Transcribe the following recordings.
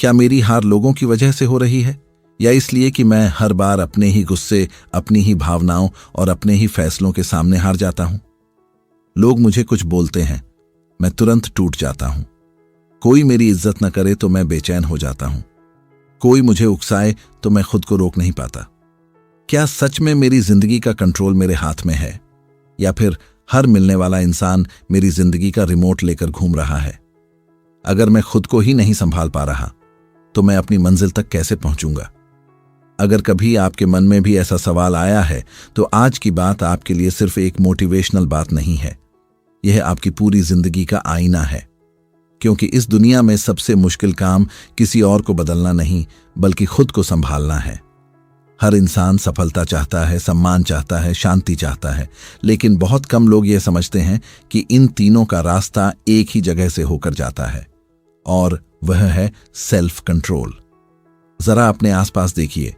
क्या मेरी हार लोगों की वजह से हो रही है, या इसलिए कि मैं हर बार अपने ही गुस्से, अपनी ही भावनाओं और अपने ही फैसलों के सामने हार जाता हूं? लोग मुझे कुछ बोलते हैं, मैं तुरंत टूट जाता हूं। कोई मेरी इज्जत न करे तो मैं बेचैन हो जाता हूं। कोई मुझे उकसाए तो मैं खुद को रोक नहीं पाता। क्या सच में मेरी जिंदगी का कंट्रोल मेरे हाथ में है, या फिर हर मिलने वाला इंसान मेरी जिंदगी का रिमोट लेकर घूम रहा है? अगर मैं खुद को ही नहीं संभाल पा रहा तो मैं अपनी मंजिल तक कैसे पहुंचूंगा? अगर कभी आपके मन में भी ऐसा सवाल आया है तो आज की बात आपके लिए सिर्फ एक मोटिवेशनल बात नहीं है, यह आपकी पूरी जिंदगी का आईना है। क्योंकि इस दुनिया में सबसे मुश्किल काम किसी और को बदलना नहीं, बल्कि खुद को संभालना है। हर इंसान सफलता चाहता है, सम्मान चाहता है, शांति चाहता है, लेकिन बहुत कम लोग यह समझते हैं कि इन तीनों का रास्ता एक ही जगह से होकर जाता है, और वह है सेल्फ कंट्रोल। जरा अपने आसपास देखिए,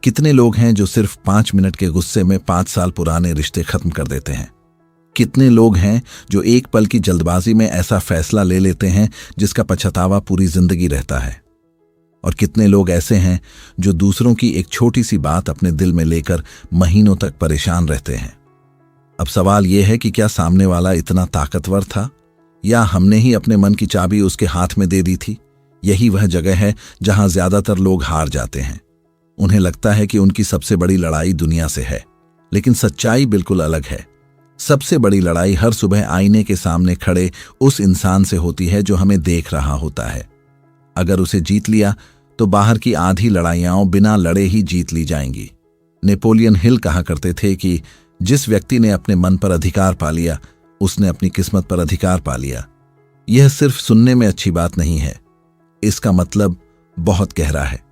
कितने लोग हैं जो सिर्फ 5 मिनट के गुस्से में 5 साल पुराने रिश्ते खत्म कर देते हैं? कितने लोग हैं जो एक पल की जल्दबाजी में ऐसा फैसला ले लेते हैं जिसका पछतावा पूरी जिंदगी रहता है? और कितने लोग ऐसे हैं जो दूसरों की एक छोटी सी बात अपने दिल में लेकर महीनों तक परेशान रहते हैं? अब सवाल यह है कि क्या सामने वाला इतना ताकतवर था, या हमने ही अपने मन की चाबी उसके हाथ में दे दी थी? यही वह जगह है जहां ज्यादातर लोग हार जाते हैं। उन्हें लगता है कि उनकी सबसे बड़ी लड़ाई दुनिया से है, लेकिन सच्चाई बिल्कुल अलग है। सबसे बड़ी लड़ाई हर सुबह आईने के सामने खड़े उस इंसान से होती है जो हमें देख रहा होता है। अगर उसे जीत लिया तो बाहर की आधी लड़ाइयां बिना लड़े ही जीत ली जाएंगी। नेपोलियन हिल कहा करते थे कि जिस व्यक्ति ने अपने मन पर अधिकार पा लिया, उसने अपनी किस्मत पर अधिकार पा लिया। यह सिर्फ सुनने में अच्छी बात नहीं है, इसका मतलब बहुत गहरा है।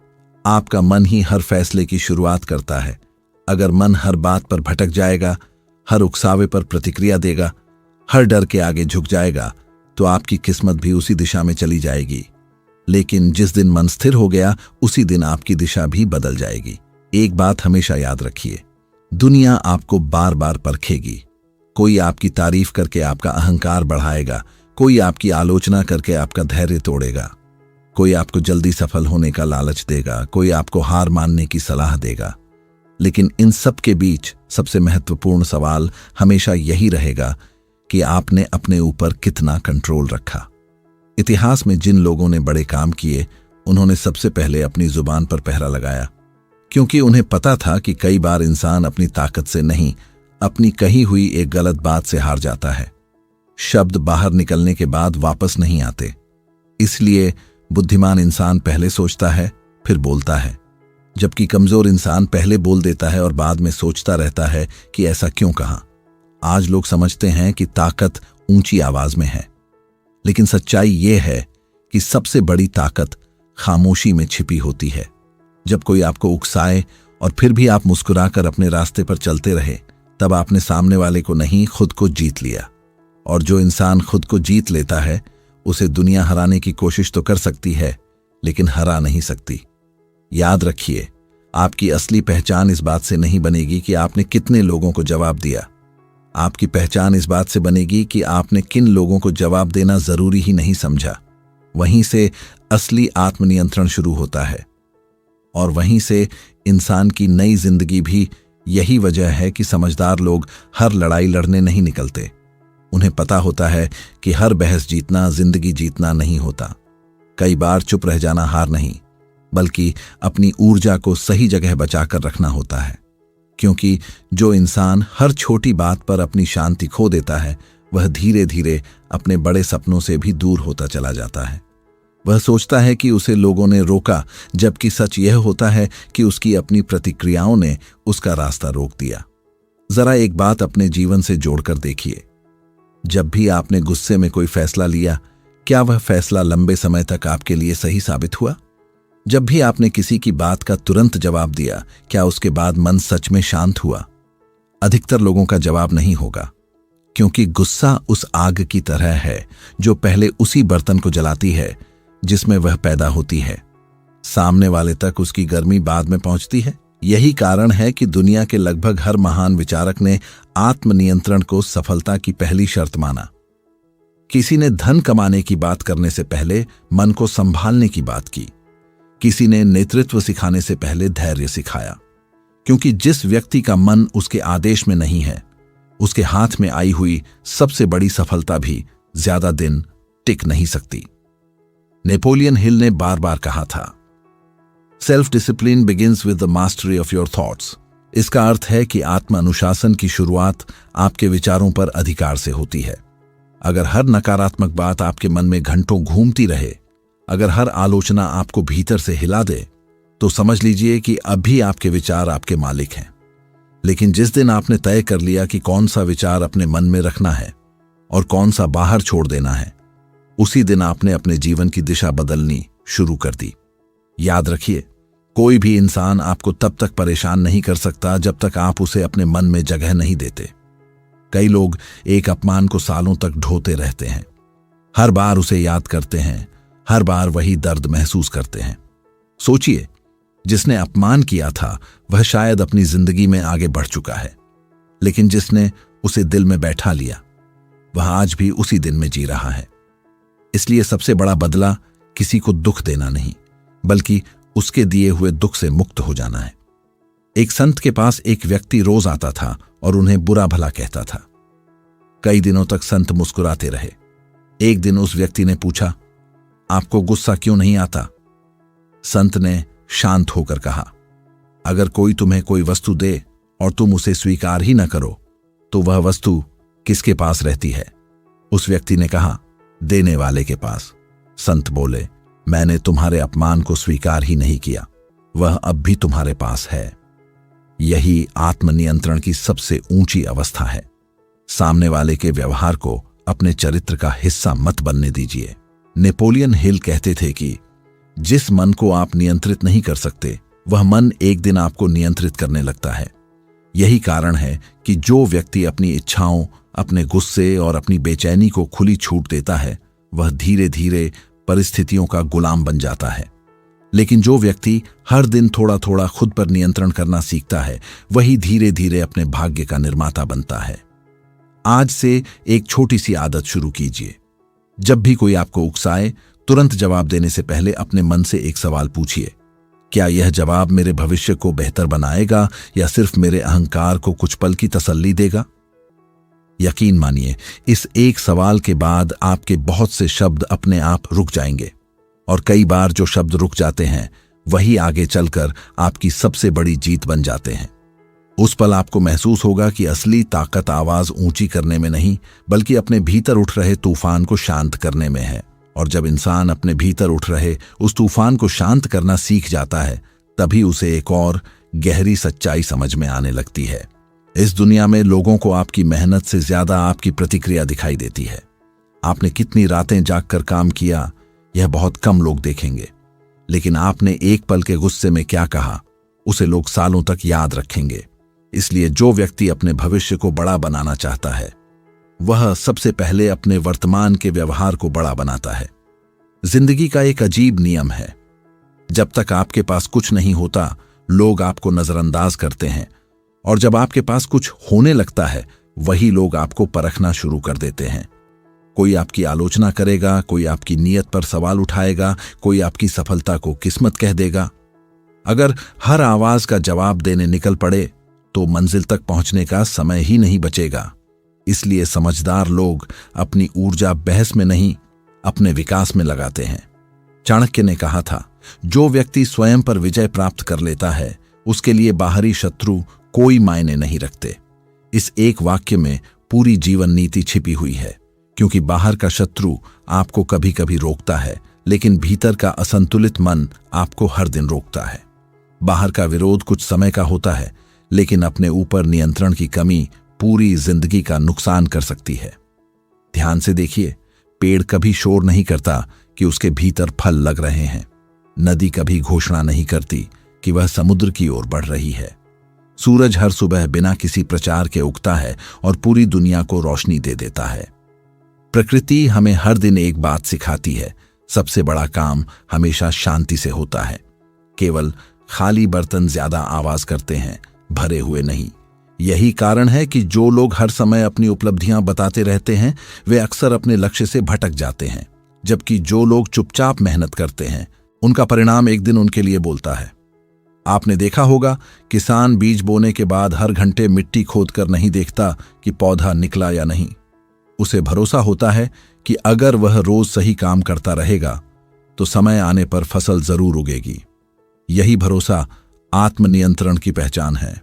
आपका मन ही हर फैसले की शुरुआत करता है। अगर मन हर बात पर भटक जाएगा, हर उकसावे पर प्रतिक्रिया देगा, हर डर के आगे झुक जाएगा, तो आपकी किस्मत भी उसी दिशा में चली जाएगी। लेकिन जिस दिन मन स्थिर हो गया, उसी दिन आपकी दिशा भी बदल जाएगी। एक बात हमेशा याद रखिए, दुनिया आपको बार बार परखेगी। कोई आपकी तारीफ करके आपका अहंकार बढ़ाएगा, कोई आपकी आलोचना करके आपका धैर्य तोड़ेगा, कोई आपको जल्दी सफल होने का लालच देगा, कोई आपको हार मानने की सलाह देगा। लेकिन इन सब के बीच सबसे महत्वपूर्ण सवाल हमेशा यही रहेगा कि आपने अपने ऊपर कितना कंट्रोल रखा। इतिहास में जिन लोगों ने बड़े काम किए, उन्होंने सबसे पहले अपनी जुबान पर पहरा लगाया, क्योंकि उन्हें पता था कि कई बार इंसान अपनी ताकत से नहीं, अपनी कही हुई एक गलत बात से हार जाता है। शब्द बाहर निकलने के बाद वापस नहीं आते, इसलिए बुद्धिमान इंसान पहले सोचता है फिर बोलता है, जबकि कमजोर इंसान पहले बोल देता है और बाद में सोचता रहता है कि ऐसा क्यों कहा। आज लोग समझते हैं कि ताकत ऊंची आवाज में है, लेकिन सच्चाई यह है कि सबसे बड़ी ताकत खामोशी में छिपी होती है। जब कोई आपको उकसाए और फिर भी आप मुस्कुराकर अपने रास्ते पर चलते रहे, तब आपने सामने वाले को नहीं, खुद को जीत लिया। और जो इंसान खुद को जीत लेता है, उसे दुनिया हराने की कोशिश तो कर सकती है, लेकिन हरा नहीं सकती। याद रखिए, आपकी असली पहचान इस बात से नहीं बनेगी कि आपने कितने लोगों को जवाब दिया। आपकी पहचान इस बात से बनेगी कि आपने किन लोगों को जवाब देना जरूरी ही नहीं समझा। वहीं से असली आत्मनियंत्रण शुरू होता है, और वहीं से इंसान की नई जिंदगी भी। यही वजह है कि समझदार लोग हर लड़ाई लड़ने नहीं निकलते। उन्हें पता होता है कि हर बहस जीतना जिंदगी जीतना नहीं होता। कई बार चुप रह जाना हार नहीं, बल्कि अपनी ऊर्जा को सही जगह बचाकर रखना होता है। क्योंकि जो इंसान हर छोटी बात पर अपनी शांति खो देता है, वह धीरे धीरे अपने बड़े सपनों से भी दूर होता चला जाता है। वह सोचता है कि उसे लोगों ने रोका, जबकि सच यह होता है कि उसकी अपनी प्रतिक्रियाओं ने उसका रास्ता रोक दिया। जरा एक बात अपने जीवन से जोड़कर देखिए, जब भी आपने गुस्से में कोई फैसला लिया, क्या वह फैसला लंबे समय तक आपके लिए सही साबित हुआ? जब भी आपने किसी की बात का तुरंत जवाब दिया, क्या उसके बाद मन सच में शांत हुआ? अधिकतर लोगों का जवाब नहीं होगा, क्योंकि गुस्सा उस आग की तरह है जो पहले उसी बर्तन को जलाती है जिसमें वह पैदा होती है। सामने वाले तक उसकी गर्मी बाद में पहुंचती है। यही कारण है कि दुनिया के लगभग हर महान विचारक ने आत्मनियंत्रण को सफलता की पहली शर्त माना। किसी ने धन कमाने की बात करने से पहले मन को संभालने की बात की। किसी ने नेतृत्व सिखाने से पहले धैर्य सिखाया, क्योंकि जिस व्यक्ति का मन उसके आदेश में नहीं है, उसके हाथ में आई हुई सबसे बड़ी सफलता भी ज्यादा दिन टिक नहीं सकती। नेपोलियन हिल ने बार बार कहा था, self discipline begins with the mastery of your thoughts. इसका अर्थ है कि आत्म अनुशासन की शुरुआत आपके विचारों पर अधिकार से होती है। अगर हर नकारात्मक बात आपके मन में घंटों घूमती रहे, अगर हर आलोचना आपको भीतर से हिला दे, तो समझ लीजिए कि अभी आपके विचार आपके मालिक हैं। लेकिन जिस दिन आपने तय कर लिया कि कौन सा विचार अपने मन में रखना है और कौन सा बाहर छोड़ देना है, उसी दिन आपने अपने जीवन की दिशा बदलनी शुरू कर दी। याद रखिए, कोई भी इंसान आपको तब तक परेशान नहीं कर सकता जब तक आप उसे अपने मन में जगह नहीं देते। कई लोग एक अपमान को सालों तक ढोते रहते हैं, हर बार उसे याद करते हैं, हर बार वही दर्द महसूस करते हैं। सोचिए, जिसने अपमान किया था वह शायद अपनी जिंदगी में आगे बढ़ चुका है, लेकिन जिसने उसे दिल में बैठा लिया वह आज भी उसी दिन में जी रहा है। इसलिए सबसे बड़ा बदला किसी को दुख देना नहीं, बल्कि उसके दिए हुए दुख से मुक्त हो जाना है। एक संत के पास एक व्यक्ति रोज आता था और उन्हें बुरा भला कहता था। कई दिनों तक संत मुस्कुराते रहे। एक दिन उस व्यक्ति ने पूछा, आपको गुस्सा क्यों नहीं आता? संत ने शांत होकर कहा, अगर कोई तुम्हें कोई वस्तु दे और तुम उसे स्वीकार ही न करो, तो वह वस्तु किसके पास रहती है? उस व्यक्ति ने कहा, देने वाले के पास। संत बोले, मैंने तुम्हारे अपमान को स्वीकार ही नहीं किया, वह अब भी तुम्हारे पास है। यही आत्मनियंत्रण की सबसे ऊंची अवस्था है। सामने वाले के व्यवहार को अपने चरित्र का हिस्सा मत बनने दीजिए। नेपोलियन हिल कहते थे कि जिस मन को आप नियंत्रित नहीं कर सकते, वह मन एक दिन आपको नियंत्रित करने लगता है। यही कारण है कि जो व्यक्ति अपनी इच्छाओं, अपने गुस्से और अपनी बेचैनी को खुली छूट देता है, वह धीरे धीरे परिस्थितियों का गुलाम बन जाता है। लेकिन जो व्यक्ति हर दिन थोड़ा थोड़ा खुद पर नियंत्रण करना सीखता है, वही धीरे धीरे अपने भाग्य का निर्माता बनता है। आज से एक छोटी सी आदत शुरू कीजिए। जब भी कोई आपको उकसाए, तुरंत जवाब देने से पहले अपने मन से एक सवाल पूछिए, क्या यह जवाब मेरे भविष्य को बेहतर बनाएगा या सिर्फ मेरे अहंकार को कुछ पल की तसल्ली देगा? यकीन मानिए, इस एक सवाल के बाद आपके बहुत से शब्द अपने आप रुक जाएंगे, और कई बार जो शब्द रुक जाते हैं वही आगे चलकर आपकी सबसे बड़ी जीत बन जाते हैं। उस पल आपको महसूस होगा कि असली ताकत आवाज ऊंची करने में नहीं, बल्कि अपने भीतर उठ रहे तूफान को शांत करने में है। और जब इंसान अपने भीतर उठ रहे उस तूफान को शांत करना सीख जाता है, तभी उसे एक और गहरी सच्चाई समझ में आने लगती है। इस दुनिया में लोगों को आपकी मेहनत से ज्यादा आपकी प्रतिक्रिया दिखाई देती है। आपने कितनी रातें जागकर काम किया, यह बहुत कम लोग देखेंगे, लेकिन आपने एक पल के गुस्से में क्या कहा, उसे लोग सालों तक याद रखेंगे। इसलिए जो व्यक्ति अपने भविष्य को बड़ा बनाना चाहता है, वह सबसे पहले अपने वर्तमान के व्यवहार को बड़ा बनाता है। जिंदगी का एक अजीब नियम है, जब तक आपके पास कुछ नहीं होता, लोग आपको नजरअंदाज करते हैं, और जब आपके पास कुछ होने लगता है, वही लोग आपको परखना शुरू कर देते हैं। कोई आपकी आलोचना करेगा, कोई आपकी नीयत पर सवाल उठाएगा, कोई आपकी सफलता को किस्मत कह देगा। अगर हर आवाज का जवाब देने निकल पड़े, तो मंजिल तक पहुंचने का समय ही नहीं बचेगा। इसलिए समझदार लोग अपनी ऊर्जा बहस में नहीं, अपने विकास में लगाते हैं। चाणक्य ने कहा था, जो व्यक्ति स्वयं पर विजय प्राप्त कर लेता है, उसके लिए बाहरी शत्रु कोई मायने नहीं रखते। इस एक वाक्य में पूरी जीवन नीति छिपी हुई है, क्योंकि बाहर का शत्रु आपको कभी कभी रोकता है, लेकिन भीतर का असंतुलित मन आपको हर दिन रोकता है। बाहर का विरोध कुछ समय का होता है, लेकिन अपने ऊपर नियंत्रण की कमी पूरी जिंदगी का नुकसान कर सकती है। ध्यान से देखिए, पेड़ कभी शोर नहीं करता कि उसके भीतर फल लग रहे हैं। नदी कभी घोषणा नहीं करती कि वह समुद्र की ओर बढ़ रही है। सूरज हर सुबह बिना किसी प्रचार के उगता है और पूरी दुनिया को रोशनी दे देता है। प्रकृति हमें हर दिन एक बात सिखाती है, सबसे बड़ा काम हमेशा शांति से होता है। केवल खाली बर्तन ज्यादा आवाज करते हैं, भरे हुए नहीं। यही कारण है कि जो लोग हर समय अपनी उपलब्धियां बताते रहते हैं, वे अक्सर अपने लक्ष्य से भटक जाते हैं, जबकि जो लोग चुपचाप मेहनत करते हैं, उनका परिणाम एक दिन उनके लिए बोलता है। आपने देखा होगा, किसान बीज बोने के बाद हर घंटे मिट्टी खोदकर नहीं देखता कि पौधा निकला या नहीं। उसे भरोसा होता है कि अगर वह रोज सही काम करता रहेगा तो समय आने पर फसल जरूर उगेगी। यही भरोसा आत्मनियंत्रण की पहचान है।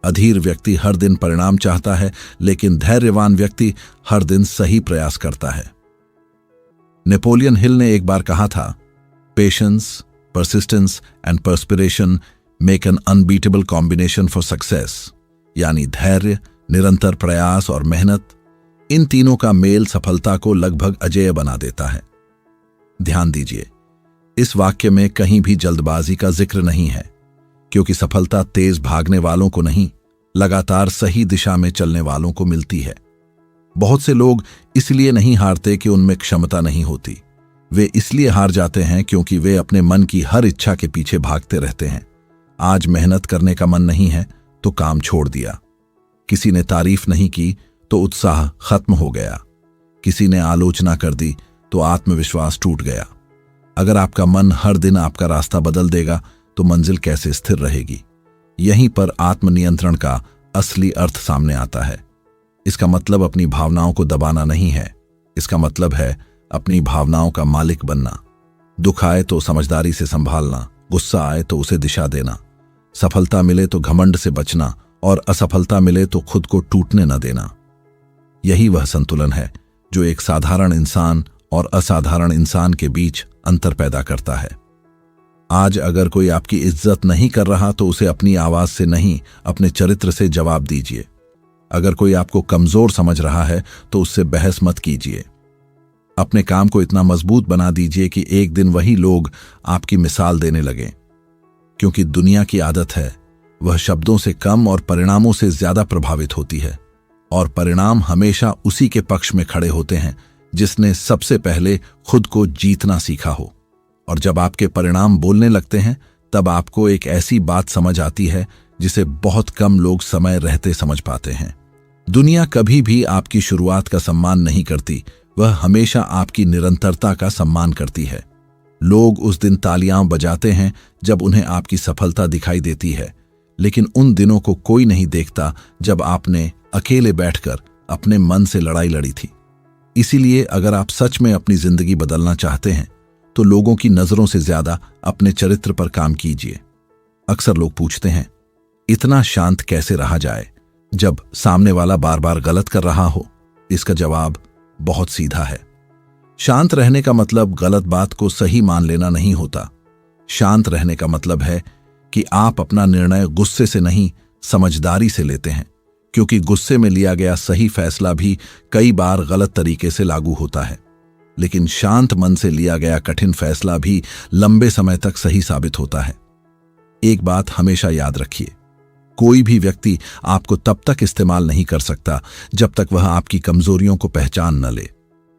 अधीर व्यक्ति हर दिन परिणाम चाहता है, लेकिन धैर्यवान व्यक्ति हर दिन सही प्रयास करता है। नेपोलियन हिल ने एक बार कहा था, patience, persistence and perspiration make an unbeatable combination for success। यानी धैर्य, निरंतर प्रयास और मेहनत, इन तीनों का मेल सफलता को लगभग अजेय बना देता है। ध्यान दीजिए, इस वाक्य में कहीं भी जल्दबाजी का जिक्र नहीं है, क्योंकि सफलता तेज भागने वालों को नहीं, लगातार सही दिशा में चलने वालों को मिलती है। बहुत से लोग इसलिए नहीं हारते कि उनमें क्षमता नहीं होती, वे इसलिए हार जाते हैं क्योंकि वे अपने मन की हर इच्छा के पीछे भागते रहते हैं। आज मेहनत करने का मन नहीं है तो काम छोड़ दिया। किसी ने तारीफ नहीं की तो उत्साह खत्म हो गया। किसी ने आलोचना कर दी तो आत्मविश्वास टूट गया। अगर आपका मन हर दिन आपका रास्ता बदल देगा तो मंजिल कैसे स्थिर रहेगी? यहीं पर आत्मनियंत्रण का असली अर्थ सामने आता है। इसका मतलब अपनी भावनाओं को दबाना नहीं है, इसका मतलब है अपनी भावनाओं का मालिक बनना। दुख आए तो समझदारी से संभालना, गुस्सा आए तो उसे दिशा देना, सफलता मिले तो घमंड से बचना और असफलता मिले तो खुद को टूटने न देना। यही वह संतुलन है जो एक साधारण इंसान और असाधारण इंसान के बीच अंतर पैदा करता है। आज अगर कोई आपकी इज्जत नहीं कर रहा तो उसे अपनी आवाज से नहीं, अपने चरित्र से जवाब दीजिए। अगर कोई आपको कमजोर समझ रहा है तो उससे बहस मत कीजिए। अपने काम को इतना मजबूत बना दीजिए कि एक दिन वही लोग आपकी मिसाल देने लगें, क्योंकि दुनिया की आदत है, वह शब्दों से कम और परिणामों से ज्यादा प्रभावित होती है, और परिणाम हमेशा उसी के पक्ष में खड़े होते हैं जिसने सबसे पहले खुद को जीतना सीखा हो। और जब आपके परिणाम बोलने लगते हैं तब आपको एक ऐसी बात समझ आती है जिसे बहुत कम लोग समय रहते समझ पाते हैं। दुनिया कभी भी आपकी शुरुआत का सम्मान नहीं करती, वह हमेशा आपकी निरंतरता का सम्मान करती है। लोग उस दिन तालियां बजाते हैं जब उन्हें आपकी सफलता दिखाई देती है, लेकिन उन दिनों को कोई नहीं देखता जब आपने अकेले बैठकर अपने मन से लड़ाई लड़ी थी। इसीलिए अगर आप सच में अपनी जिंदगी बदलना चाहते हैं तो लोगों की नजरों से ज्यादा अपने चरित्र पर काम कीजिए। अक्सर लोग पूछते हैं, इतना शांत कैसे रहा जाए जब सामने वाला बार बार गलत कर रहा हो? इसका जवाब बहुत सीधा है। शांत रहने का मतलब गलत बात को सही मान लेना नहीं होता। शांत रहने का मतलब है कि आप अपना निर्णय गुस्से से नहीं, समझदारी से लेते हैं, क्योंकि गुस्से में लिया गया सही फैसला भी कई बार गलत तरीके से लागू होता है, लेकिन शांत मन से लिया गया कठिन फैसला भी लंबे समय तक सही साबित होता है। एक बात हमेशा याद रखिए, कोई भी व्यक्ति आपको तब तक इस्तेमाल नहीं कर सकता जब तक वह आपकी कमजोरियों को पहचान न ले।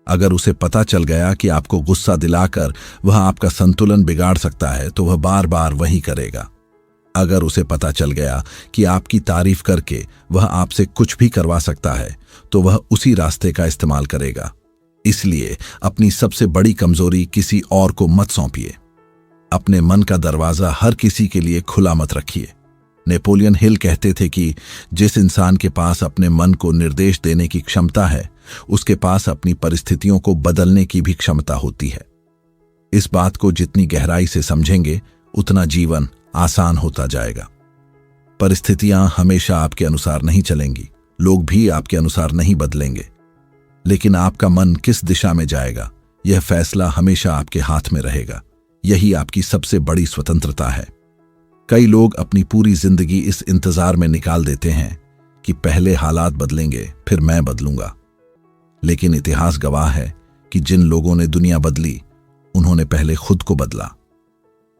अगर उसे पता चल गया कि आपको गुस्सा दिलाकर वह आपका संतुलन बिगाड़ सकता है तो वह बार बार वही करेगा। अगर उसे पता चल गया कि आपकी तारीफ करके वह आपसे कुछ भी करवा सकता है तो वह उसी रास्ते का इस्तेमाल करेगा। इसलिए अपनी सबसे बड़ी कमजोरी किसी और को मत सौंपिए। अपने मन का दरवाजा हर किसी के लिए खुला मत रखिए। नेपोलियन हिल कहते थे कि जिस इंसान के पास अपने मन को निर्देश देने की क्षमता है, उसके पास अपनी परिस्थितियों को बदलने की भी क्षमता होती है। इस बात को जितनी गहराई से समझेंगे उतना जीवन आसान होता जाएगा। परिस्थितियां हमेशा आपके अनुसार नहीं चलेंगी, लोग भी आपके अनुसार नहीं बदलेंगे, लेकिन आपका मन किस दिशा में जाएगा यह फैसला हमेशा आपके हाथ में रहेगा। यही आपकी सबसे बड़ी स्वतंत्रता है। कई लोग अपनी पूरी जिंदगी इस इंतजार में निकाल देते हैं कि पहले हालात बदलेंगे फिर मैं बदलूंगा, लेकिन इतिहास गवाह है कि जिन लोगों ने दुनिया बदली उन्होंने पहले खुद को बदला।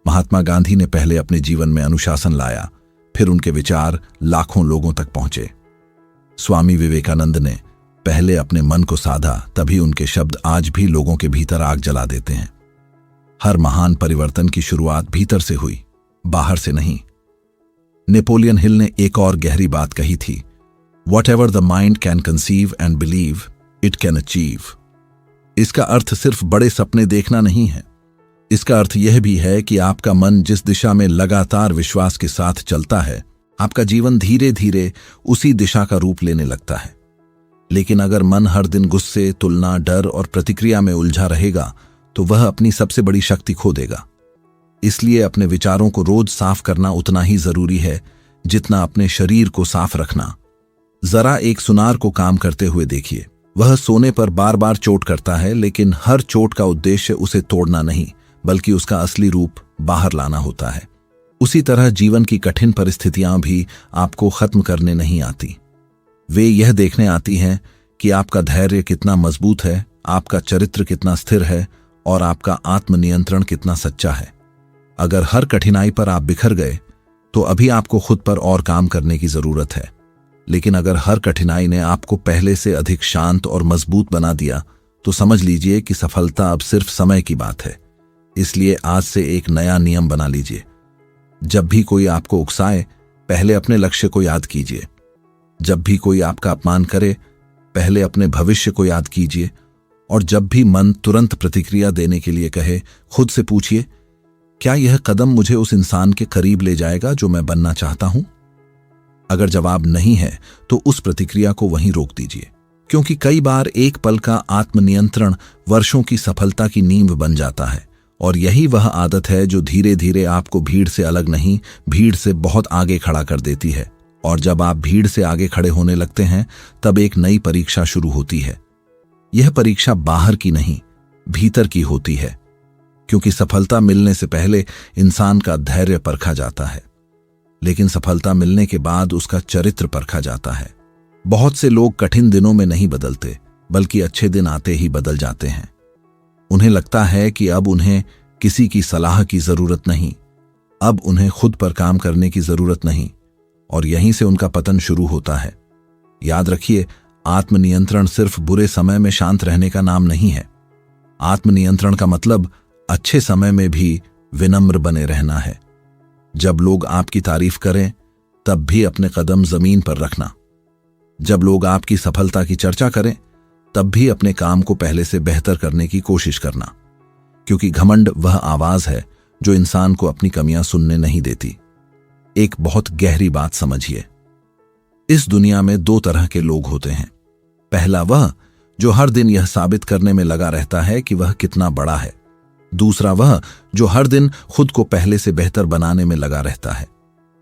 महात्मा गांधी ने पहले अपने जीवन में अनुशासन लाया, फिर उनके विचार लाखों लोगों तक पहुंचे। स्वामी विवेकानंद ने पहले अपने मन को साधा, तभी उनके शब्द आज भी लोगों के भीतर आग जला देते हैं। हर महान परिवर्तन की शुरुआत भीतर से हुई, बाहर से नहीं। नेपोलियन हिल ने एक और गहरी बात कही थी, Whatever the mind can conceive and believe, it can achieve। इसका अर्थ सिर्फ बड़े सपने देखना नहीं है, इसका अर्थ यह भी है कि आपका मन जिस दिशा में लगातार विश्वास के साथ चलता है, आपका जीवन धीरे धीरे उसी दिशा का रूप लेने लगता है। लेकिन अगर मन हर दिन गुस्से, तुलना, डर और प्रतिक्रिया में उलझा रहेगा तो वह अपनी सबसे बड़ी शक्ति खो देगा। इसलिए अपने विचारों को रोज साफ करना उतना ही जरूरी है जितना अपने शरीर को साफ रखना। जरा एक सुनार को काम करते हुए देखिए। वह सोने पर बार बार चोट करता है, लेकिन हर चोट का उद्देश्य उसे तोड़ना नहीं बल्कि उसका असली रूप बाहर लाना होता है। उसी तरह जीवन की कठिन परिस्थितियां भी आपको खत्म करने नहीं आती। वे यह देखने आती हैं कि आपका धैर्य कितना मजबूत है, आपका चरित्र कितना स्थिर है और आपका आत्मनियंत्रण कितना सच्चा है। अगर हर कठिनाई पर आप बिखर गए तो अभी आपको खुद पर और काम करने की जरूरत है। लेकिन अगर हर कठिनाई ने आपको पहले से अधिक शांत और मजबूत बना दिया तो समझ लीजिए कि सफलता अब सिर्फ समय की बात है। इसलिए आज से एक नया नियम बना लीजिए। जब भी कोई आपको उकसाए, पहले अपने लक्ष्य को याद कीजिए। जब भी कोई आपका अपमान करे, पहले अपने भविष्य को याद कीजिए। और जब भी मन तुरंत प्रतिक्रिया देने के लिए कहे, खुद से पूछिए, क्या यह कदम मुझे उस इंसान के करीब ले जाएगा जो मैं बनना चाहता हूं? अगर जवाब नहीं है तो उस प्रतिक्रिया को वहीं रोक दीजिए, क्योंकि कई बार एक पल का आत्मनियंत्रण वर्षों की सफलता की नींव बन जाता है। और यही वह आदत है जो धीरे धीरे आपको भीड़ से अलग नहीं, भीड़ से बहुत आगे खड़ा कर देती है। और जब आप भीड़ से आगे खड़े होने लगते हैं, तब एक नई परीक्षा शुरू होती है। यह परीक्षा बाहर की नहीं, भीतर की होती है, क्योंकि सफलता मिलने से पहले इंसान का धैर्य परखा जाता है, लेकिन सफलता मिलने के बाद उसका चरित्र परखा जाता है। बहुत से लोग कठिन दिनों में नहीं बदलते, बल्कि अच्छे दिन आते ही बदल जाते हैं। उन्हें लगता है कि अब उन्हें किसी की सलाह की जरूरत नहीं, अब उन्हें खुद पर काम करने की जरूरत नहीं, और यहीं से उनका पतन शुरू होता है। याद रखिए, आत्मनियंत्रण सिर्फ बुरे समय में शांत रहने का नाम नहीं है। आत्मनियंत्रण का मतलब अच्छे समय में भी विनम्र बने रहना है। जब लोग आपकी तारीफ करें, तब भी अपने कदम जमीन पर रखना। जब लोग आपकी सफलता की चर्चा करें, तब भी अपने काम को पहले से बेहतर करने की कोशिश करना, क्योंकि घमंड वह आवाज है जो इंसान को अपनी कमियां सुनने नहीं देती। एक बहुत गहरी बात समझिए, इस दुनिया में दो तरह के लोग होते हैं। पहला वह जो हर दिन यह साबित करने में लगा रहता है कि वह कितना बड़ा है। दूसरा वह जो हर दिन खुद को पहले से बेहतर बनाने में लगा रहता है।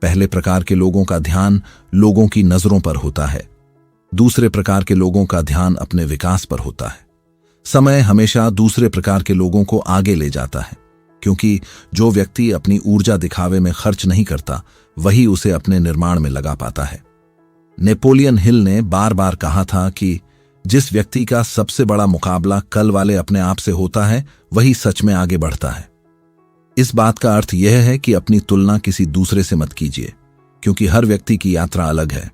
पहले प्रकार के लोगों का ध्यान लोगों की नजरों पर होता है, दूसरे प्रकार के लोगों का ध्यान अपने विकास पर होता है। समय हमेशा दूसरे प्रकार के लोगों को आगे ले जाता है, क्योंकि जो व्यक्ति अपनी ऊर्जा दिखावे में खर्च नहीं करता, वही उसे अपने निर्माण में लगा पाता है। नेपोलियन हिल ने बार बार कहा था कि जिस व्यक्ति का सबसे बड़ा मुकाबला कल वाले अपने आप से होता है, वही सच में आगे बढ़ता है। इस बात का अर्थ यह है कि अपनी तुलना किसी दूसरे से मत कीजिए, क्योंकि हर व्यक्ति की यात्रा अलग है।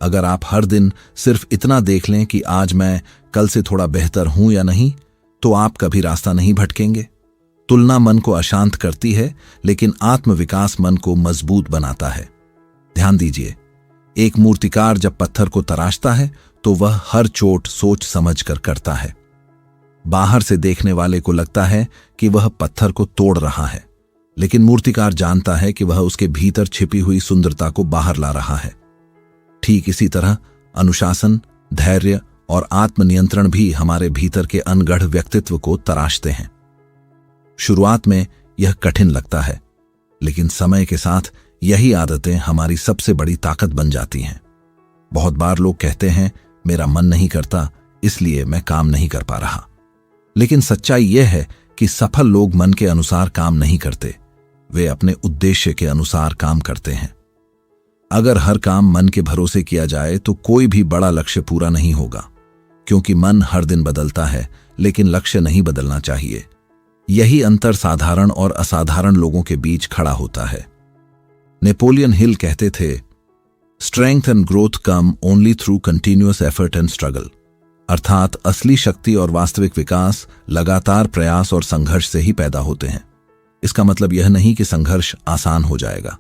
अगर आप हर दिन सिर्फ इतना देख लें कि आज मैं कल से थोड़ा बेहतर हूं या नहीं, तो आप कभी रास्ता नहीं भटकेंगे। तुलना मन को अशांत करती है, लेकिन आत्मविकास मन को मजबूत बनाता है। ध्यान दीजिए, एक मूर्तिकार जब पत्थर को तराशता है तो वह हर चोट सोच समझ कर करता है। बाहर से देखने वाले को लगता है कि वह पत्थर को तोड़ रहा है, लेकिन मूर्तिकार जानता है कि वह उसके भीतर छिपी हुई सुंदरता को बाहर ला रहा है। ठीक इसी तरह अनुशासन, धैर्य और आत्मनियंत्रण भी हमारे भीतर के अनगढ़ व्यक्तित्व को तराशते हैं। शुरुआत में यह कठिन लगता है, लेकिन समय के साथ यही आदतें हमारी सबसे बड़ी ताकत बन जाती हैं। बहुत बार लोग कहते हैं, मेरा मन नहीं करता, इसलिए मैं काम नहीं कर पा रहा। लेकिन सच्चाई यह है कि सफल लोग मन के अनुसार काम नहीं करते, वे अपने उद्देश्य के अनुसार काम करते हैं। अगर हर काम मन के भरोसे किया जाए तो कोई भी बड़ा लक्ष्य पूरा नहीं होगा, क्योंकि मन हर दिन बदलता है, लेकिन लक्ष्य नहीं बदलना चाहिए। यही अंतर साधारण और असाधारण लोगों के बीच खड़ा होता है। नेपोलियन हिल कहते थे, strength and growth come only through continuous effort and struggle. अर्थात असली शक्ति और वास्तविक विकास लगातार प्रयास और संघर्ष से ही पैदा होते हैं। इसका मतलब यह नहीं कि संघर्ष आसान हो जाएगा।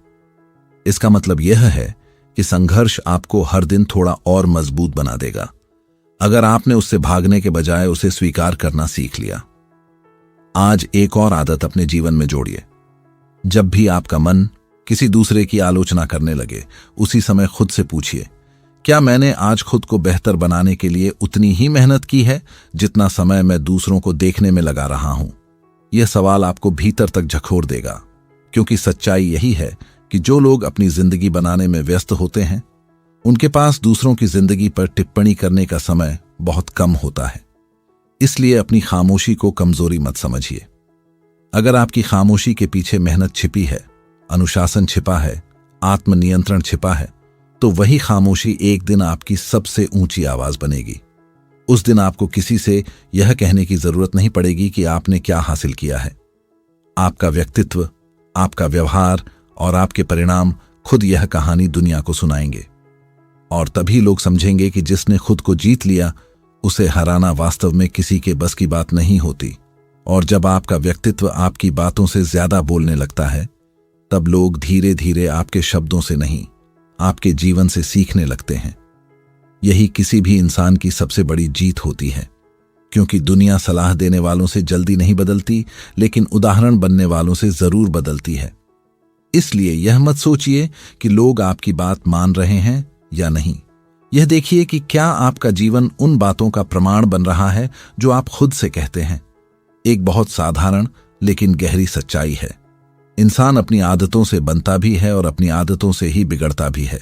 इसका मतलब यह है कि संघर्ष आपको हर दिन थोड़ा और मजबूत बना देगा, अगर आपने उससे भागने के बजाय उसे स्वीकार करना सीख लिया। आज एक और आदत अपने जीवन में जोड़िए। जब भी आपका मन किसी दूसरे की आलोचना करने लगे, उसी समय खुद से पूछिए, क्या मैंने आज खुद को बेहतर बनाने के लिए उतनी ही मेहनत की है जितना समय मैं दूसरों को देखने में लगा रहा हूं? यह सवाल आपको भीतर तक झकोर देगा, क्योंकि सच्चाई यही है कि जो लोग अपनी जिंदगी बनाने में व्यस्त होते हैं, उनके पास दूसरों की जिंदगी पर टिप्पणी करने का समय बहुत कम होता है। इसलिए अपनी खामोशी को कमजोरी मत समझिए। अगर आपकी खामोशी के पीछे मेहनत छिपी है, अनुशासन छिपा है, आत्मनियंत्रण छिपा है, तो वही खामोशी एक दिन आपकी सबसे ऊंची आवाज बनेगी। उस दिन आपको किसी से यह कहने की जरूरत नहीं पड़ेगी कि आपने क्या हासिल किया है। आपका व्यक्तित्व, आपका व्यवहार और आपके परिणाम खुद यह कहानी दुनिया को सुनाएंगे। और तभी लोग समझेंगे कि जिसने खुद को जीत लिया, उसे हराना वास्तव में किसी के बस की बात नहीं होती। और जब आपका व्यक्तित्व आपकी बातों से ज्यादा बोलने लगता है, तब लोग धीरे धीरे आपके शब्दों से नहीं, आपके जीवन से सीखने लगते हैं। यही किसी भी इंसान की सबसे बड़ी जीत होती है, क्योंकि दुनिया सलाह देने वालों से जल्दी नहीं बदलती, लेकिन उदाहरण बनने वालों से जरूर बदलती है। इसलिए यह मत सोचिए कि लोग आपकी बात मान रहे हैं या नहीं। यह देखिए कि क्या आपका जीवन उन बातों का प्रमाण बन रहा है जो आप खुद से कहते हैं। एक बहुत साधारण लेकिन गहरी सच्चाई है, इंसान अपनी आदतों से बनता भी है और अपनी आदतों से ही बिगड़ता भी है।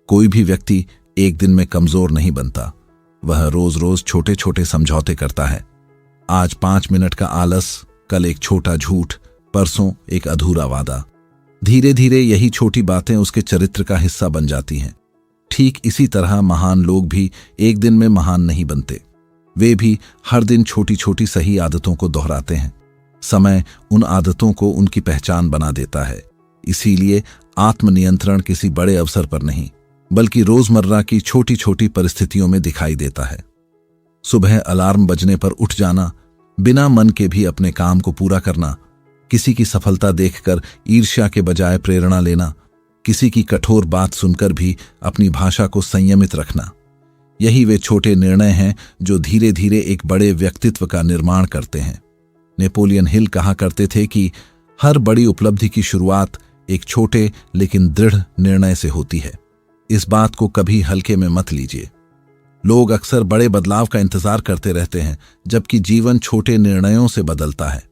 कोई भी व्यक्ति एक दिन में कमजोर नहीं बनता, वह रोज रोज छोटे छोटे समझौते करता है। आज 5 मिनट का आलस, कल एक छोटा झूठ, परसों एक अधूरा वादा। धीरे धीरे यही छोटी बातें उसके चरित्र का हिस्सा बन जाती हैं। ठीक इसी तरह महान लोग भी एक दिन में महान नहीं बनते। वे भी हर दिन छोटी छोटी सही आदतों को दोहराते हैं। समय उन आदतों को उनकी पहचान बना देता है। इसीलिए आत्मनियंत्रण किसी बड़े अवसर पर नहीं, बल्कि रोजमर्रा की छोटी छोटी परिस्थितियों में दिखाई देता है। सुबह अलार्म बजने पर उठ जाना, बिना मन के भी अपने काम को पूरा करना, किसी की सफलता देखकर ईर्ष्या के बजाय प्रेरणा लेना, किसी की कठोर बात सुनकर भी अपनी भाषा को संयमित रखना। यही वे छोटे निर्णय हैं जो धीरे धीरे एक बड़े व्यक्तित्व का निर्माण करते हैं। नेपोलियन हिल कहा करते थे कि हर बड़ी उपलब्धि की शुरुआत एक छोटे लेकिन दृढ़ निर्णय से होती है। इस बात को कभी हल्के में मत लीजिए। लोग अक्सर बड़े बदलाव का इंतजार करते रहते हैं, जबकि जीवन छोटे निर्णयों से बदलता है।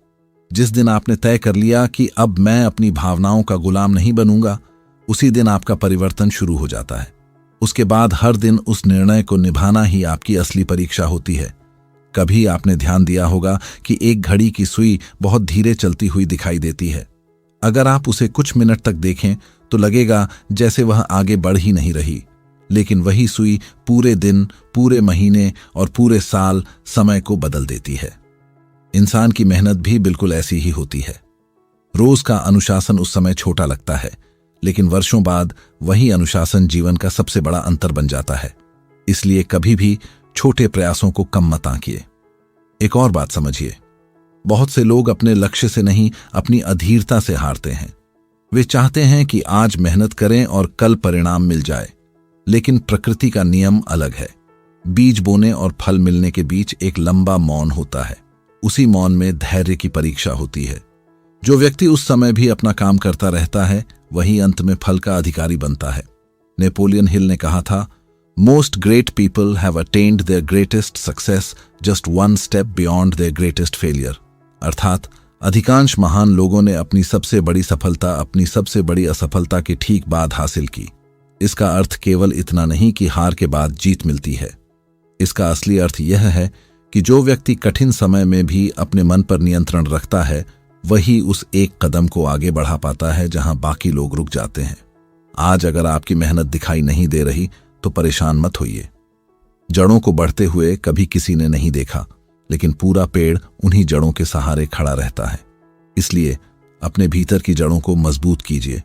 जिस दिन आपने तय कर लिया कि अब मैं अपनी भावनाओं का गुलाम नहीं बनूंगा, उसी दिन आपका परिवर्तन शुरू हो जाता है। उसके बाद हर दिन उस निर्णय को निभाना ही आपकी असली परीक्षा होती है। कभी आपने ध्यान दिया होगा कि एक घड़ी की सुई बहुत धीरे चलती हुई दिखाई देती है। अगर आप उसे कुछ मिनट तक देखें तो लगेगा जैसे वह आगे बढ़ ही नहीं रही, लेकिन वही सुई पूरे दिन, पूरे महीने और पूरे साल समय को बदल देती है। इंसान की मेहनत भी बिल्कुल ऐसी ही होती है। रोज का अनुशासन उस समय छोटा लगता है, लेकिन वर्षों बाद वही अनुशासन जीवन का सबसे बड़ा अंतर बन जाता है। इसलिए कभी भी छोटे प्रयासों को कम मत आंकिए। एक और बात समझिए, बहुत से लोग अपने लक्ष्य से नहीं, अपनी अधीरता से हारते हैं। वे चाहते हैं कि आज मेहनत करें और कल परिणाम मिल जाए, लेकिन प्रकृति का नियम अलग है। बीज बोने और फल मिलने के बीच एक लंबा मौन होता है। उसी मौन में धैर्य की परीक्षा होती है। जो व्यक्ति उस समय भी अपना काम करता रहता है, वही अंत में फल का अधिकारी बनता है। नेपोलियन हिल ने कहा था, most great people have attained their greatest success just one step beyond their greatest failure. अर्थात अधिकांश महान लोगों ने अपनी सबसे बड़ी सफलता अपनी सबसे बड़ी असफलता के ठीक बाद हासिल की। इसका अर्थ केवल इतना नहीं कि हार के बाद जीत मिलती है। इसका असली अर्थ यह है कि जो व्यक्ति कठिन समय में भी अपने मन पर नियंत्रण रखता है, वही उस एक कदम को आगे बढ़ा पाता है जहां बाकी लोग रुक जाते हैं। आज अगर आपकी मेहनत दिखाई नहीं दे रही तो परेशान मत होइए। जड़ों को बढ़ते हुए कभी किसी ने नहीं देखा, लेकिन पूरा पेड़ उन्हीं जड़ों के सहारे खड़ा रहता है। इसलिए अपने भीतर की जड़ों को मजबूत कीजिए,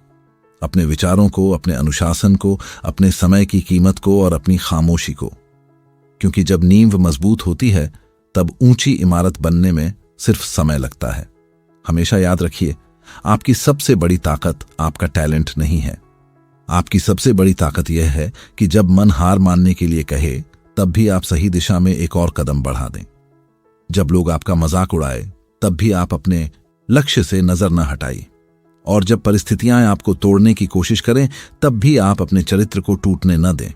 अपने विचारों को, अपने अनुशासन को, अपने समय की कीमत को और अपनी खामोशी को। क्योंकि जब नींव मजबूत होती है, तब ऊंची इमारत बनने में सिर्फ समय लगता है। हमेशा याद रखिए, आपकी सबसे बड़ी ताकत आपका टैलेंट नहीं है। आपकी सबसे बड़ी ताकत यह है कि जब मन हार मानने के लिए कहे, तब भी आप सही दिशा में एक और कदम बढ़ा दें। जब लोग आपका मजाक उड़ाए, तब भी आप अपने लक्ष्य से नजर न हटाइए। और जब परिस्थितियां आपको तोड़ने की कोशिश करें तब भी आप अपने चरित्र को टूटने न दें,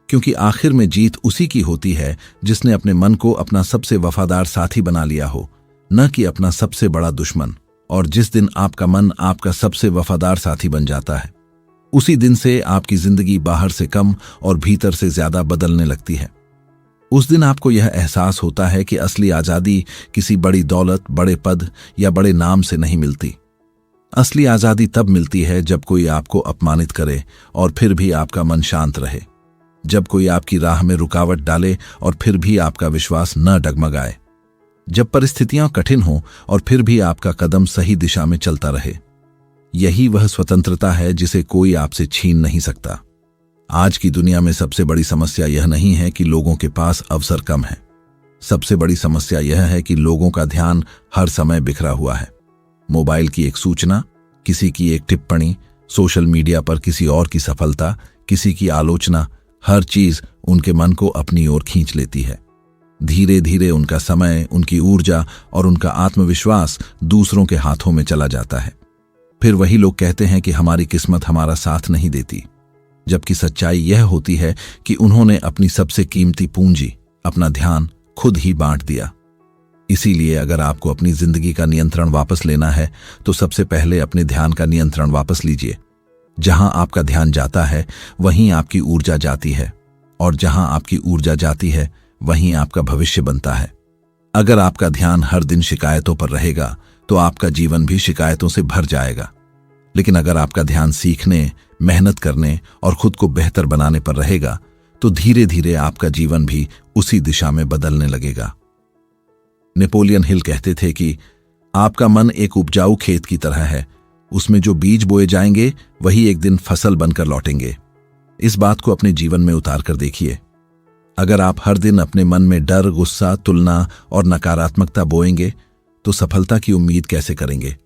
क्योंकि आखिर में जीत उसी की होती है जिसने अपने मन को अपना सबसे वफादार साथी बना लिया हो, न कि अपना सबसे बड़ा दुश्मन। और जिस दिन आपका मन आपका सबसे वफादार साथी बन जाता है, उसी दिन से आपकी जिंदगी बाहर से कम और भीतर से ज्यादा बदलने लगती है। उस दिन आपको यह एहसास होता है कि असली आजादी किसी बड़ी दौलत, बड़े पद या बड़े नाम से नहीं मिलती। असली आजादी तब मिलती है जब कोई आपको अपमानित करे और फिर भी आपका मन शांत रहे, जब कोई आपकी राह में रुकावट डाले और फिर भी आपका विश्वास न डगमगाए, जब परिस्थितियां कठिन हों और फिर भी आपका कदम सही दिशा में चलता रहे। यही वह स्वतंत्रता है जिसे कोई आपसे छीन नहीं सकता। आज की दुनिया में सबसे बड़ी समस्या यह नहीं है कि लोगों के पास अवसर कम है। सबसे बड़ी समस्या यह है कि लोगों का ध्यान हर समय बिखरा हुआ है। मोबाइल की एक सूचना, किसी की एक टिप्पणी, सोशल मीडिया पर किसी और की सफलता, किसी की आलोचना, हर चीज उनके मन को अपनी ओर खींच लेती है। धीरे धीरे उनका समय, उनकी ऊर्जा और उनका आत्मविश्वास दूसरों के हाथों में चला जाता है। फिर वही लोग कहते हैं कि हमारी किस्मत हमारा साथ नहीं देती, जबकि सच्चाई यह होती है कि उन्होंने अपनी सबसे कीमती पूंजी, अपना ध्यान, खुद ही बांट दिया। इसीलिए अगर आपको अपनी जिंदगी का नियंत्रण वापस लेना है तो सबसे पहले अपने ध्यान का नियंत्रण वापस लीजिए। जहां आपका ध्यान जाता है वहीं आपकी ऊर्जा जाती है, और जहां आपकी ऊर्जा जाती है वहीं आपका भविष्य बनता है। अगर आपका ध्यान हर दिन शिकायतों पर रहेगा तो आपका जीवन भी शिकायतों से भर जाएगा। लेकिन अगर आपका ध्यान सीखने, मेहनत करने और खुद को बेहतर बनाने पर रहेगा तो धीरे धीरे आपका जीवन भी उसी दिशा में बदलने लगेगा। नेपोलियन हिल कहते थे कि आपका मन एक उपजाऊ खेत की तरह है, उसमें जो बीज बोए जाएंगे वही एक दिन फसल बनकर लौटेंगे। इस बात को अपने जीवन में उतार कर देखिए। अगर आप हर दिन अपने मन में डर, गुस्सा, तुलना और नकारात्मकता बोएंगे तो सफलता की उम्मीद कैसे करेंगे?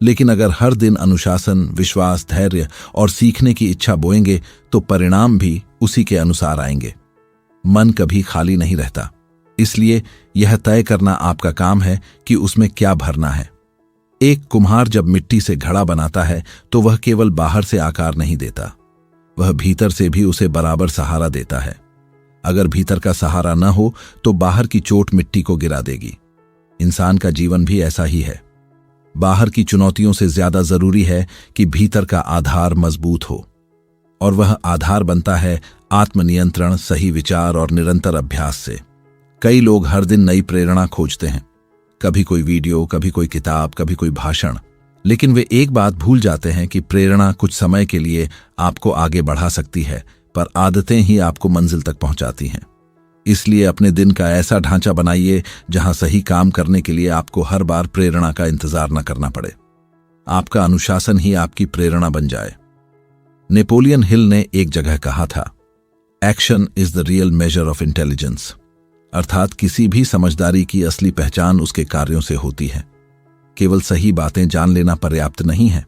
लेकिन अगर हर दिन अनुशासन, विश्वास, धैर्य और सीखने की इच्छा बोएंगे तो परिणाम भी उसी के अनुसार आएंगे। मन कभी खाली नहीं रहता, इसलिए यह तय करना आपका काम है कि उसमें क्या भरना है। एक कुम्हार जब मिट्टी से घड़ा बनाता है तो वह केवल बाहर से आकार नहीं देता, वह भीतर से भी उसे बराबर सहारा देता है। अगर भीतर का सहारा न हो तो बाहर की चोट मिट्टी को गिरा देगी। इंसान का जीवन भी ऐसा ही है। बाहर की चुनौतियों से ज्यादा जरूरी है कि भीतर का आधार मजबूत हो, और वह आधार बनता है आत्मनियंत्रण, सही विचार और निरंतर अभ्यास से। कई लोग हर दिन नई प्रेरणा खोजते हैं, कभी कोई वीडियो, कभी कोई किताब, कभी कोई भाषण, लेकिन वे एक बात भूल जाते हैं कि प्रेरणा कुछ समय के लिए आपको आगे बढ़ा सकती है, पर आदतें ही आपको मंजिल तक पहुंचाती हैं। इसलिए अपने दिन का ऐसा ढांचा बनाइए जहां सही काम करने के लिए आपको हर बार प्रेरणा का इंतजार न करना पड़े। आपका अनुशासन ही आपकी प्रेरणा बन जाए। नेपोलियन हिल ने एक जगह कहा था, action is the real measure of intelligence, अर्थात किसी भी समझदारी की असली पहचान उसके कार्यों से होती है। केवल सही बातें जान लेना पर्याप्त नहीं है।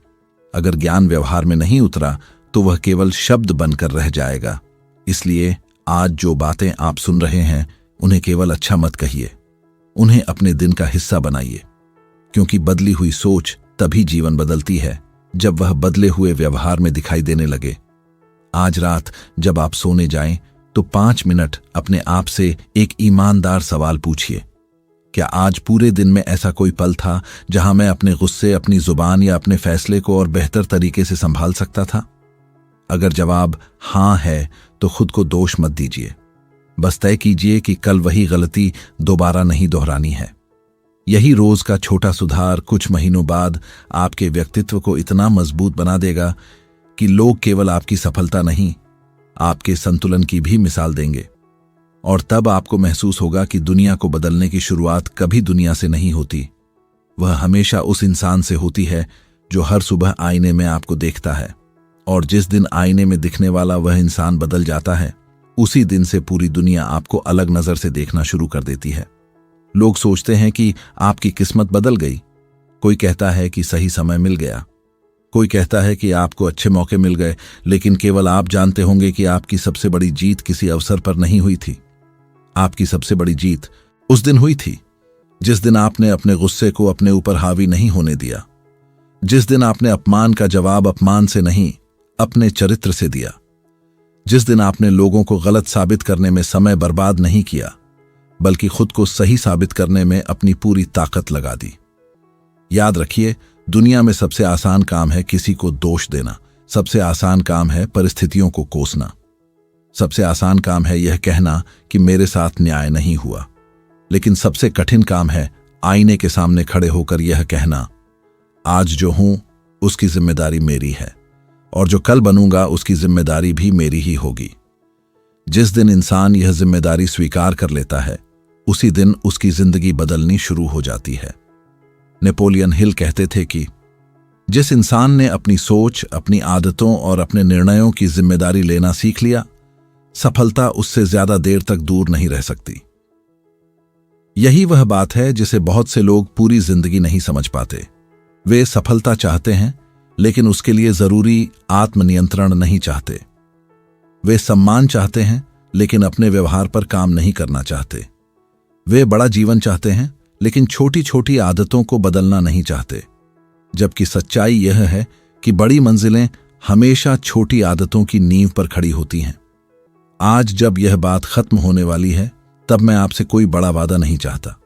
अगर ज्ञान व्यवहार में नहीं उतरा तो वह केवल शब्द बनकर रह जाएगा। इसलिए आज जो बातें आप सुन रहे हैं उन्हें केवल अच्छा मत कहिए, उन्हें अपने दिन का हिस्सा बनाइए, क्योंकि बदली हुई सोच तभी जीवन बदलती है जब वह बदले हुए व्यवहार में दिखाई देने लगे। आज रात जब आप सोने जाएं तो 5 मिनट अपने आप से एक ईमानदार सवाल पूछिए, क्या आज पूरे दिन में ऐसा कोई पल था जहां मैं अपने गुस्से, अपनी जुबान या अपने फैसले को और बेहतर तरीके से संभाल सकता था? अगर जवाब हां है तो खुद को दोष मत दीजिए, बस तय कीजिए कि कल वही गलती दोबारा नहीं दोहरानी है। यही रोज का छोटा सुधार कुछ महीनों बाद आपके व्यक्तित्व को इतना मजबूत बना देगा कि लोग केवल आपकी सफलता नहीं, आपके संतुलन की भी मिसाल देंगे। और तब आपको महसूस होगा कि दुनिया को बदलने की शुरुआत कभी दुनिया से नहीं होती, वह हमेशा उस इंसान से होती है जो हर सुबह आईने में आपको देखता है। और जिस दिन आईने में दिखने वाला वह इंसान बदल जाता है, उसी दिन से पूरी दुनिया आपको अलग नजर से देखना शुरू कर देती है। लोग सोचते हैं कि आपकी किस्मत बदल गई, कोई कहता है कि सही समय मिल गया, कोई कहता है कि आपको अच्छे मौके मिल गए, लेकिन केवल आप जानते होंगे कि आपकी सबसे बड़ी जीत किसी अवसर पर नहीं हुई थी। आपकी सबसे बड़ी जीत उस दिन हुई थी जिस दिन आपने अपने गुस्से को अपने ऊपर हावी नहीं होने दिया, जिस दिन आपने अपमान का जवाब अपमान से नहीं अपने चरित्र से दिया, जिस दिन आपने लोगों को गलत साबित करने में समय बर्बाद नहीं किया बल्कि खुद को सही साबित करने में अपनी पूरी ताकत लगा दी। याद रखिए, दुनिया में सबसे आसान काम है किसी को दोष देना, सबसे आसान काम है परिस्थितियों को कोसना, सबसे आसान काम है यह कहना कि मेरे साथ न्याय नहीं हुआ, लेकिन सबसे कठिन काम है आईने के सामने खड़े होकर यह कहना, आज जो हूं उसकी जिम्मेदारी मेरी है और जो कल बनूंगा उसकी जिम्मेदारी भी मेरी ही होगी। जिस दिन इंसान यह जिम्मेदारी स्वीकार कर लेता है, उसी दिन उसकी जिंदगी बदलनी शुरू हो जाती है। नेपोलियन हिल कहते थे कि जिस इंसान ने अपनी सोच, अपनी आदतों और अपने निर्णयों की जिम्मेदारी लेना सीख लिया, सफलता उससे ज्यादा देर तक दूर नहीं रह सकती। यही वह बात है जिसे बहुत से लोग पूरी जिंदगी नहीं समझ पाते। वे सफलता चाहते हैं, लेकिन उसके लिए जरूरी आत्मनियंत्रण नहीं चाहते। वे सम्मान चाहते हैं, लेकिन अपने व्यवहार पर काम नहीं करना चाहते। वे बड़ा जीवन चाहते हैं, लेकिन छोटी छोटी आदतों को बदलना नहीं चाहते। जबकि सच्चाई यह है कि बड़ी मंजिलें हमेशा छोटी आदतों की नींव पर खड़ी होती हैं। आज जब यह बात खत्म होने वाली है, तब मैं आपसे कोई बड़ा वादा नहीं चाहता।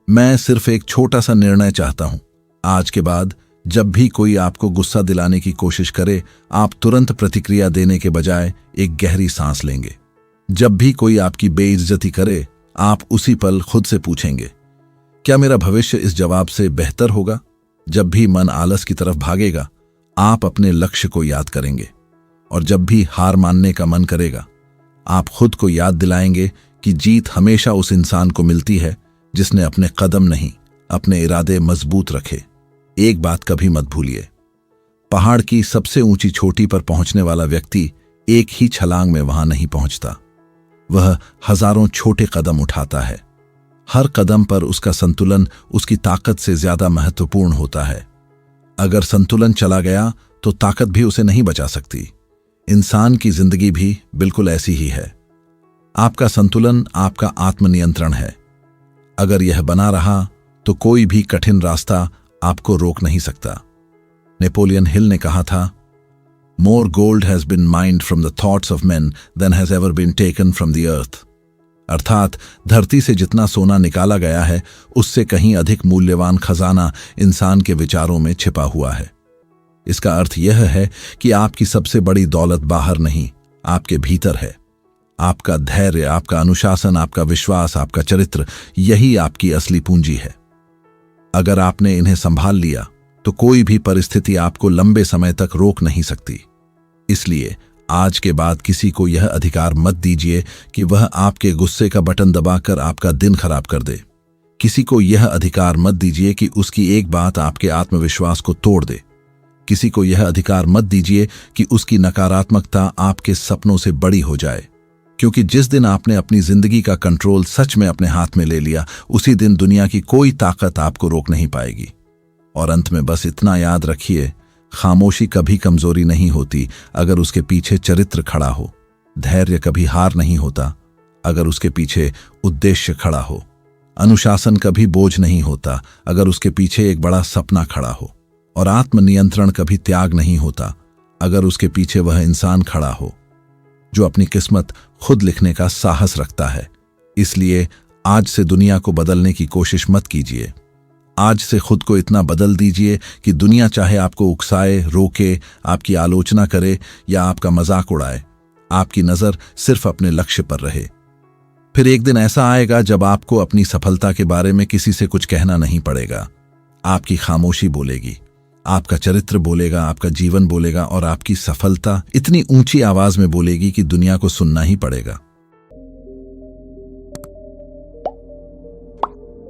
मैं सिर्फ एक छोटा सा निर्णय चाहता हूं। आज के बाद जब भी कोई आपको गुस्सा दिलाने की कोशिश करे, आप तुरंत प्रतिक्रिया देने के बजाय एक गहरी सांस लेंगे। जब भी कोई आपकी बेइज्जती करे, आप उसी पल खुद से पूछेंगे, क्या मेरा भविष्य इस जवाब से बेहतर होगा? जब भी मन आलस की तरफ भागेगा, आप अपने लक्ष्य को याद करेंगे। और जब भी हार मानने का मन करेगा, आप खुद को याद दिलाएंगे कि जीत हमेशा उस इंसान को मिलती है जिसने अपने कदम नहीं, अपने इरादे मजबूत रखे। एक बात कभी मत भूलिए, पहाड़ की सबसे ऊंची चोटी पर पहुंचने वाला व्यक्ति एक ही छलांग में वहां नहीं पहुंचता। वह हजारों छोटे कदम उठाता है। हर कदम पर उसका संतुलन उसकी ताकत से ज्यादा महत्वपूर्ण होता है। अगर संतुलन चला गया तो ताकत भी उसे नहीं बचा सकती। इंसान की जिंदगी भी बिल्कुल ऐसी ही है। आपका संतुलन आपका आत्मनियंत्रण है। अगर यह बना रहा तो कोई भी कठिन रास्ता आपको रोक नहीं सकता। नेपोलियन हिल ने कहा था, more gold has been mined from the thoughts of men than has ever been taken from the earth. अर्थात धरती से जितना सोना निकाला गया है, उससे कहीं अधिक मूल्यवान खजाना इंसान के विचारों में छिपा हुआ है। इसका अर्थ यह है कि आपकी सबसे बड़ी दौलत बाहर नहीं, आपके भीतर है। आपका धैर्य, आपका अनुशासन, आपका विश्वास, आपका चरित्र, यही आपकी असली पूंजी है। अगर आपने इन्हें संभाल लिया तो कोई भी परिस्थिति आपको लंबे समय तक रोक नहीं सकती। इसलिए आज के बाद किसी को यह अधिकार मत दीजिए कि वह आपके गुस्से का बटन दबाकर आपका दिन खराब कर दे। किसी को यह अधिकार मत दीजिए कि उसकी एक बात आपके आत्मविश्वास को तोड़ दे। किसी को यह अधिकार मत दीजिए कि उसकी नकारात्मकता आपके सपनों से बड़ी हो जाए। क्योंकि जिस दिन आपने अपनी जिंदगी का कंट्रोल सच में अपने हाथ में ले लिया, उसी दिन दुनिया की कोई ताकत आपको रोक नहीं पाएगी। और अंत में बस इतना याद रखिए, खामोशी कभी कमजोरी नहीं होती अगर उसके पीछे चरित्र खड़ा हो। धैर्य कभी हार नहीं होता अगर उसके पीछे उद्देश्य खड़ा हो। अनुशासन कभी बोझ नहीं होता अगर उसके पीछे एक बड़ा सपना खड़ा हो। और आत्मनियंत्रण कभी त्याग नहीं होता अगर उसके पीछे वह इंसान खड़ा हो जो अपनी किस्मत खुद लिखने का साहस रखता है। इसलिए आज से दुनिया को बदलने की कोशिश मत कीजिए। आज से खुद को इतना बदल दीजिए कि दुनिया चाहे आपको उकसाए, रोके, आपकी आलोचना करे या आपका मजाक उड़ाए, आपकी नजर सिर्फ अपने लक्ष्य पर रहे। फिर एक दिन ऐसा आएगा जब आपको अपनी सफलता के बारे में किसी से कुछ कहना नहीं पड़ेगा। आपकी खामोशी बोलेगी, आपका चरित्र बोलेगा, आपका जीवन बोलेगा और आपकी सफलता इतनी ऊंची आवाज में बोलेगी कि दुनिया को सुनना ही पड़ेगा।